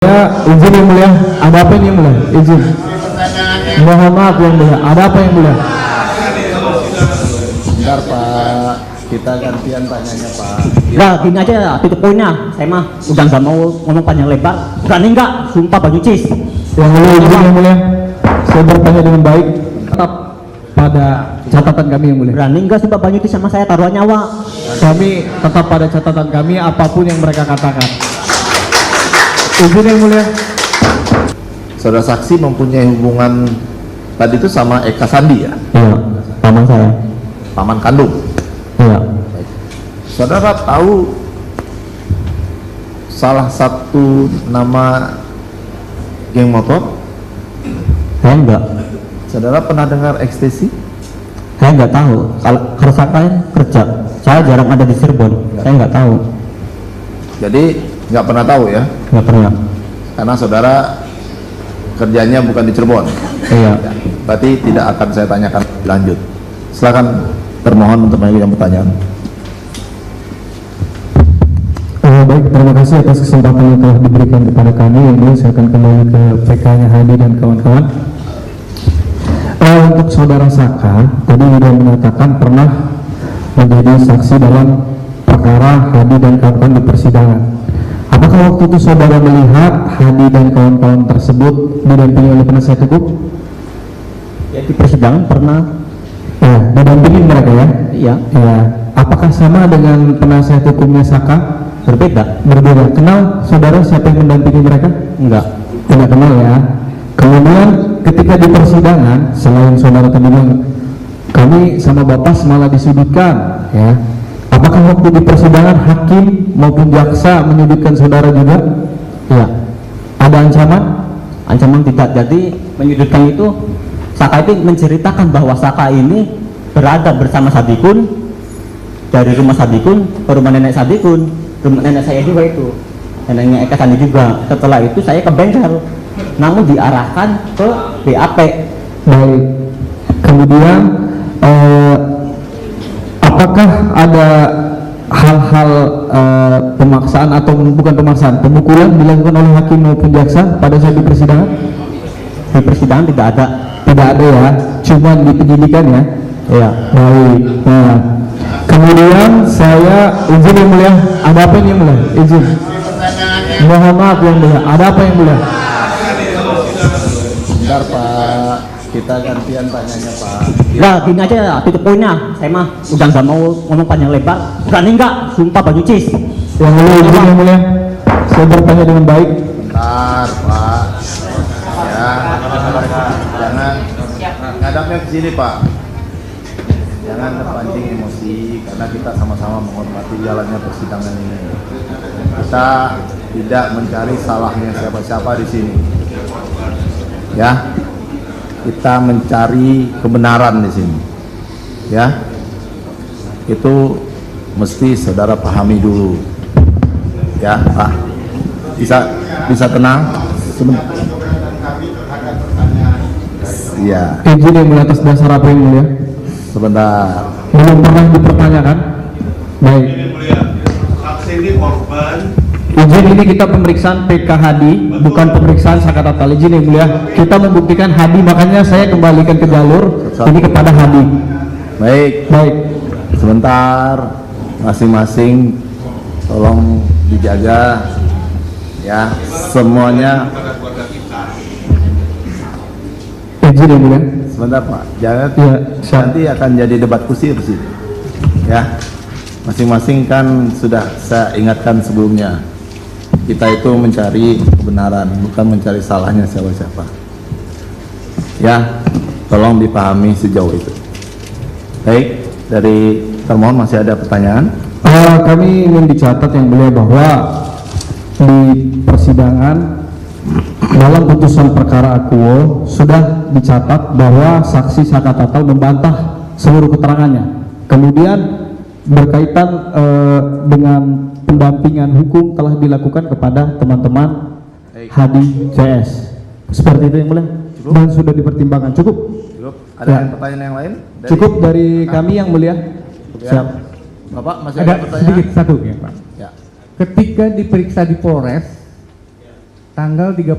Ya, izin yang mulia, ada apa ini yang mulia? Izin. Mohon maaf yang mulia, ada apa yang mulia? Bentar Pak, kita gantian tanyanya Pak. Nah, gini aja ya, tutup poinnya. Saya mah udah nggak mau ngomong panjang lebar. Berani nggak? Sumpah Bang Yucis. Yang mulia, izin yang mulia. Saya bertanya dengan baik, tetap pada catatan kami yang mulia. Berani nggak sumpah Bang Yucis sama saya taruhan nyawa? Kami tetap pada catatan kami apapun yang mereka katakan. Izin yang mulia. Saudara saksi mempunyai hubungan tadi itu sama Eka Sandi ya? Iya, paman saya. Paman kandung. Iya. Baik. Saudara tahu salah satu nama geng motor? Saya enggak. Saudara pernah dengar ekstasi? Saya nggak tahu. Kalau saya kerja, saya jarang ada di Cirebon. Saya nggak tahu. Jadi nggak pernah tahu ya? Nggak pernah. Karena saudara kerjanya bukan di Cirebon. Iya. Ya, berarti tidak akan saya tanyakan lanjut. Silakan termohon untuk mengajukan pertanyaan. Baik, terima kasih atas kesempatan yang telah diberikan kepada kami. Ini saya akan kembali ke PK-nya Hadi dan kawan-kawan. Untuk saudara Saka, tadi sudah menyatakan pernah menjadi saksi dalam perkara Hadi dan kawan-kawan di persidangan. Apakah waktu itu saudara melihat Hadi dan kawan-kawan tersebut didampingi oleh penasihat hukum? Ya, di persidangan pernah. Ya, didampingi mereka ya? Iya. Ya. Apakah sama dengan penasihat hukumnya Saka? Berbeda. Berbeda. Kenal saudara siapa yang mendampingi mereka? Enggak. Tidak kenal ya. Kemudian ketika di persidangan, selain saudara tadi bilang kami sama bapak malah disudutkan, ya. Apakah waktu di persidangan hakim maupun jaksa menyudutkan saudara juga? Iya. Ada ancaman? Ancaman tidak. Jadi menyudutkan itu, Saka itu menceritakan bahwa Saka ini berada bersama Sadikun dari rumah Sadikun ke rumah nenek Sadikun, rumah nenek saya juga itu, neneknya Eka Sandi juga. Setelah itu saya ke bengkel, namun diarahkan ke BAP. Baik. Kemudian apakah ada hal-hal pemaksaan atau bukan pemaksaan, pemukulan dilakukan oleh hakim maupun jaksa pada saat di persidangan? Di persidangan tidak ada. Tidak ada ya, cuma di penyidikan ya. Iya. Baik. Nah, kemudian saya izin yang mulia, ada apa ini yang mulia? Izin. Mohon maaf yang mulia, ada apa yang mulia? Bentar Pak, kita gantian tanyanya Pak. Nah, gini aja ya, tutup poinnya. Saya mah udah nggak mau ngomong panjang lebar. Berani nggak? Sumpah Bang Yucis. Yang mulia, izin yang mulia. Saya bertanya dengan baik. Bentar Pak. Ya, jangan ngadapnya ke sini Pak. Jangan terpancing emosi karena kita sama-sama menghormati jalannya persidangan ini. Kita tidak mencari salahnya siapa-siapa di sini. Ya, kita mencari kebenaran di sini. Ya, itu mesti saudara pahami dulu. Ya, Pak. Bisa tenang. Iya. Izin yang mulia atas dasar apa yang mulia? Sebentar. Belum pernah dipertanyakan. Baik. Saksi ini korban. Izin ini kita pemeriksaan PK Hadi, bukan pemeriksaan Saka Tatal. Izin yang mulia, kita membuktikan Hadi, makanya saya kembalikan ke jalur ini kepada Hadi. Baik. Baik. Sebentar, masing-masing tolong dijaga ya, semuanya. Izin yang mulia. Sebentar Pak, jangan Ya, nanti akan jadi debat kusir sih. Ya, masing-masing kan sudah saya ingatkan sebelumnya. Kita itu mencari kebenaran, bukan mencari salahnya siapa-siapa. Ya, tolong dipahami sejauh itu. Baik, dari termohon masih ada pertanyaan? Kami ingin dicatat yang mulia bahwa di persidangan dalam putusan perkara akuo sudah dicatat bahwa saksi Saka Tatal membantah seluruh keterangannya. Kemudian berkaitan dengan pendampingan hukum telah dilakukan kepada teman-teman Hadi CS. Seperti itu yang mulia. Cukup? Dan sudah dipertimbangkan. Cukup? Cukup? Ada Ya. pertanyaan yang lain? Cukup dari kami yang mulia. Ya. Siap. Bapak masih Ada ada pertanyaan? sedikit satu ya Pak. Ya. Ketika diperiksa di Polres, tanggal 31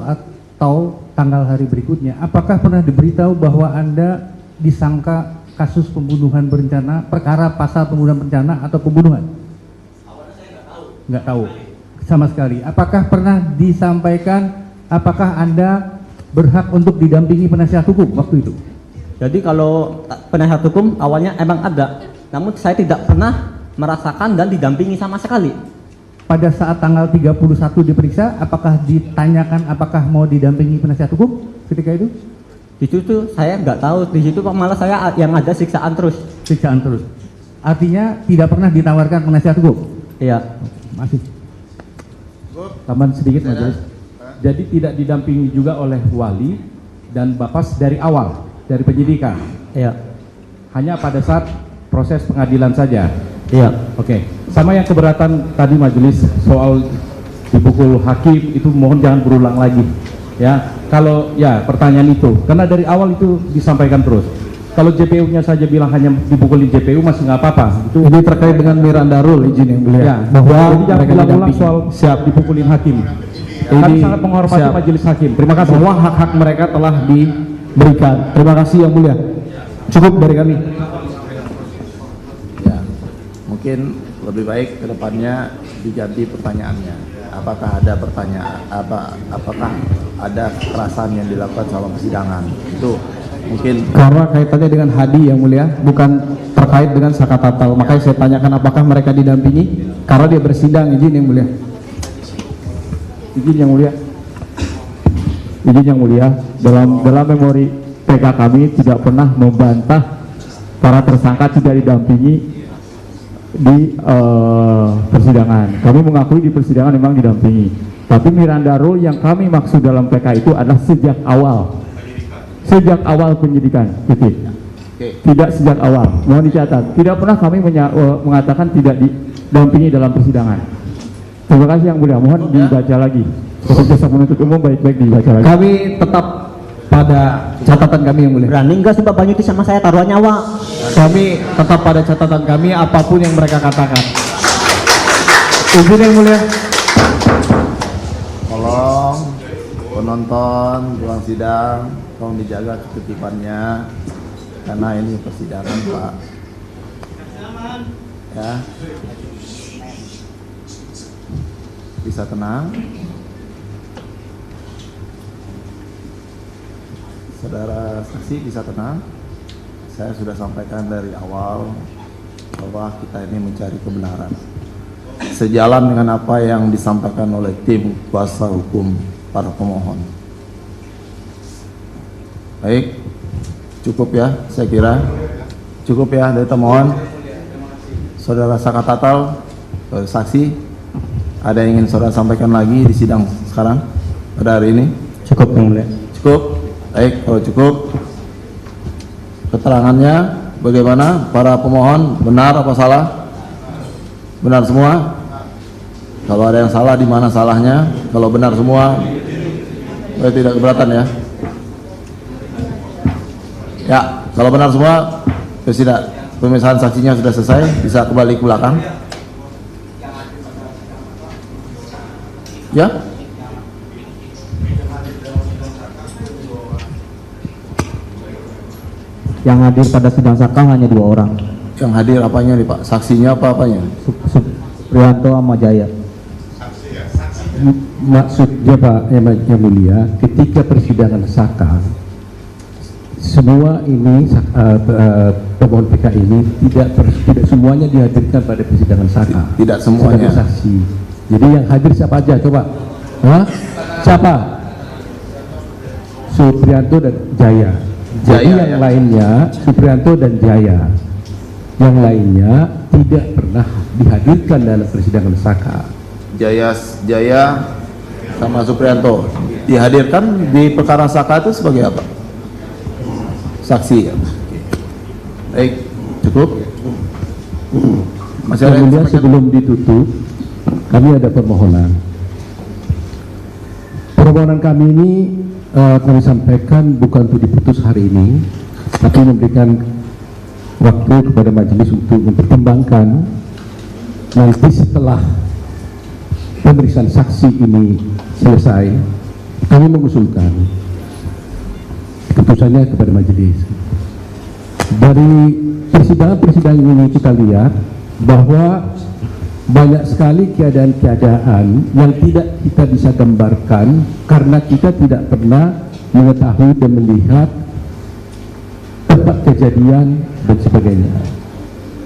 atau tanggal hari berikutnya, apakah pernah diberitahu bahwa Anda disangka kasus pembunuhan berencana, perkara pasal pembunuhan berencana atau pembunuhan? Awalnya saya nggak tahu sama sekali. Apakah pernah disampaikan apakah Anda berhak untuk didampingi penasihat hukum waktu itu? Jadi kalau penasihat hukum awalnya emang ada, namun saya tidak pernah merasakan dan didampingi sama sekali. Pada saat tanggal 31 diperiksa, apakah ditanyakan apakah mau didampingi penasihat hukum ketika itu? Di situ saya nggak tahu, di situ malah saya yang ada siksaan terus. Siksaan terus. Artinya tidak pernah ditawarkan penasihat hukum? Iya. Masih. Tambahan sedikit majelis. Jadi tidak didampingi juga oleh wali dan Bapas dari awal, dari penyidikan. Iya. Hanya pada saat proses pengadilan saja. Iya. Oke. Sama yang keberatan tadi majelis soal dipukul hakim itu mohon jangan berulang lagi. Ya, kalau ya pertanyaan itu karena dari awal itu disampaikan terus. Kalau JPU-nya saja bilang hanya dipukulin JPU masih nggak apa-apa. Itu Ini terkait dengan Miranda Rule, izin yang mulia. ya, Bahwa jadi jangan mereka ulang-ulang didampingi. soal Siap. dipukulin hakim. Kami sangat menghormati siap. majelis hakim. Terima kasih. Bahwa hak-hak mereka telah diberikan. Terima kasih yang mulia. Cukup dari kami. Ya, mungkin lebih baik ke depannya diganti pertanyaannya. Apakah ada pertanyaan? Apakah ada kekerasan yang dilakukan selama persidangan? Itu mungkin karena kaitannya dengan Hadi yang mulia, bukan terkait dengan Sakatatal. Makanya saya tanyakan apakah mereka didampingi karena dia bersidang, izin yang mulia. Izin yang mulia. Izin yang mulia, dalam memori PK kami tidak pernah membantah para tersangka tidak didampingi di persidangan. Kami mengakui di persidangan memang didampingi. Tapi Miranda Rule yang kami maksud dalam PK itu adalah sejak awal. Sejak awal penyidikan, titik. Tidak sejak awal, mohon dicatat. Tidak pernah kami mengatakan tidak didampingi dalam persidangan. Terima kasih yang mulia, mohon dibaca lagi. Untuk jasa penuntut umum baik-baik dibaca lagi. Kami tetap pada catatan kami yang mulia. Berani enggak sih Pak Banyuti sama saya taruhan nyawa? Kami tetap pada catatan kami apapun yang mereka katakan. Izin yang mulia. Tolong penonton ruang sidang, tolong dijaga ketertibannya karena ini persidangan Pak. Ya. Bisa tenang. Saudara saksi bisa tenang. Saya sudah sampaikan dari awal bahwa kita ini mencari kebenaran. Sejalan dengan apa yang disampaikan oleh tim kuasa hukum para pemohon. Baik, cukup ya, saya kira. Cukup ya dari termohon. Saudara Sakatatal, saksi, ada yang ingin saudara sampaikan lagi di sidang sekarang pada hari ini? Cukup yang mulia. Cukup. Baik, kalau cukup, keterangannya bagaimana? Para pemohon benar apa salah? Benar semua? Kalau ada yang salah, di mana salahnya? Kalau benar semua, saya tidak keberatan ya. Ya, kalau benar semua, sudah pemeriksaan saksinya sudah selesai, bisa kembali ke belakang. Ya. Yang hadir pada sidang saka hanya 2 orang. Yang hadir apanya nih Pak? Saksinya apa apanya? Prianto sama Jaya. Maksudnya Pak yang mulia, ketika persidangan saka, semua ini pemohon PK ini tidak semuanya dihadirkan pada persidangan saka. Tidak semuanya. Sebagai saksi. Jadi yang hadir siapa aja coba? Hah? Siapa? Suprianto dan Jaya. Jadi Jaya, yang ya. lainnya Suprianto dan Jaya. Yang lainnya tidak pernah dihadirkan dalam persidangan saka. Jaya sama Suprianto dihadirkan di perkara saka itu sebagai apa? Saksi ya. Baik, cukup. Masih ada Yang yang mulia, sampaikan? sebelum ditutup, kami ada permohonan. Permohonan kami ini kami sampaikan bukan untuk diputus hari ini, tapi memberikan waktu kepada majelis untuk mempertimbangkan nanti setelah pemeriksaan saksi ini selesai, kami mengusulkan putusannya kepada majelis. Dari persidangan ini kita lihat bahwa banyak sekali keadaan-keadaan yang tidak kita bisa gambarkan karena kita tidak pernah mengetahui dan melihat tempat kejadian dan sebagainya.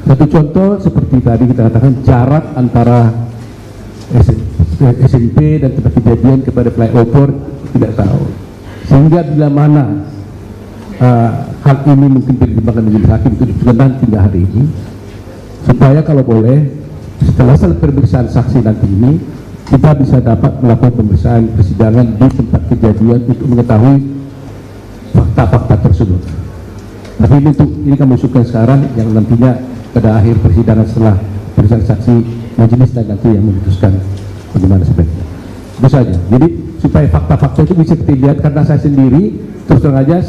Satu contoh seperti tadi kita katakan jarak antara SMP dan tempat kejadian kepada flyover tidak tahu. Sehingga bila mana hal ini mungkin dipertimbangkan majelis hakim itu nanti hari ini, supaya kalau boleh setelah selesai pemeriksaan saksi nanti ini kita bisa dapat melakukan pemeriksaan persidangan di tempat kejadian untuk mengetahui fakta-fakta tersebut. Tapi ini kami usulkan sekarang yang nantinya pada akhir persidangan setelah pemeriksaan saksi majelis dan nanti yang memutuskan bagaimana sebaiknya. Itu saja. Jadi supaya fakta-fakta itu bisa kita lihat, karena saya sendiri terus terang aja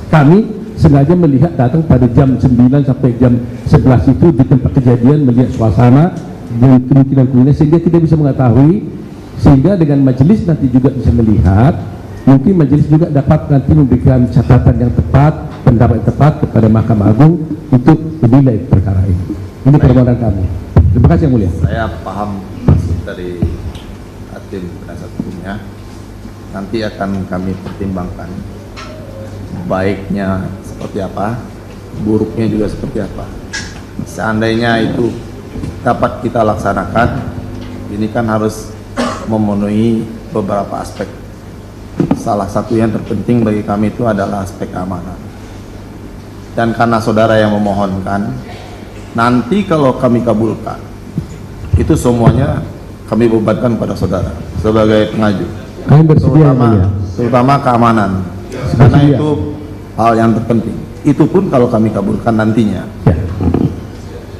kami sengaja melihat datang pada jam 9 sampai jam 11 itu di tempat kejadian, melihat suasana dan kemungkinan sehingga kita bisa mengetahui, sehingga dengan majelis nanti juga bisa melihat, mungkin majelis juga dapat nanti memberikan catatan yang tepat, pendapat yang tepat kepada Mahkamah Agung untuk menilai perkara ini. Ini permohonan kami. Terima kasih yang mulia. Saya paham maksud dari tim penasihat hukumnya. Nanti akan kami pertimbangkan baiknya seperti apa, buruknya juga seperti apa. Seandainya itu dapat kita laksanakan, ini kan harus memenuhi beberapa aspek. Salah satu yang terpenting bagi kami itu adalah aspek keamanan. Dan karena saudara yang memohonkan, nanti kalau kami kabulkan, itu semuanya kami bebankan pada saudara sebagai pengaju. Kami bersedia yang mulia. Terutama keamanan. Karena itu hal yang terpenting. Itu pun kalau kami kabulkan nantinya. Ya.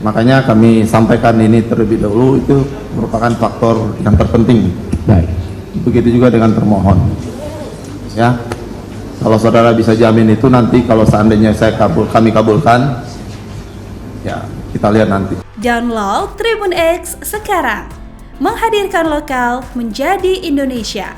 Makanya kami sampaikan ini terlebih dahulu, itu merupakan faktor yang terpenting. Baik. Begitu juga dengan termohon. Ya. Kalau saudara bisa jamin itu nanti kalau seandainya kami kabulkan, ya kita lihat nanti. Download Tribun X sekarang. Menghadirkan lokal menjadi Indonesia.